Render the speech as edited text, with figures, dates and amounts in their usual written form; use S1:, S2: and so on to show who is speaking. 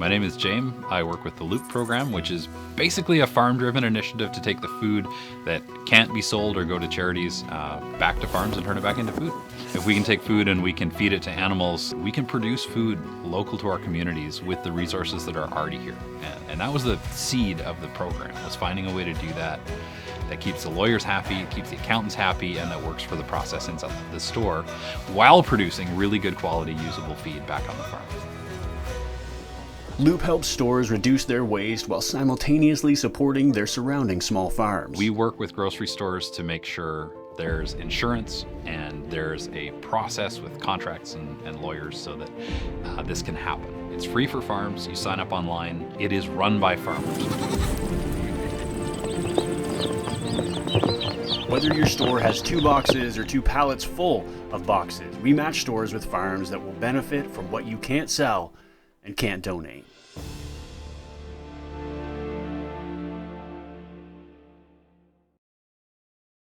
S1: My name is James. I work with the Loop program, which is basically a farm-driven initiative to take the food that can't be sold or go to charities back to farms and turn it back into food. If we can take food and we can feed it to animals, we can produce food local to our communities with the resources that are already here. And that was the seed of the program, was finding a way to do that that keeps the lawyers happy, keeps the accountants happy, and that works for the process inside the store while producing really good quality usable feed back on the farm.
S2: Loop helps stores reduce their waste while simultaneously supporting their surrounding small farms.
S1: We work with grocery stores to make sure there's insurance and there's a process with contracts and lawyers so that this can happen. It's free for farms. You sign up online. It is run by farmers.
S2: Whether your store has 2 boxes or 2 pallets full of boxes, we match stores with farms that will benefit from what you can't sell and can't donate.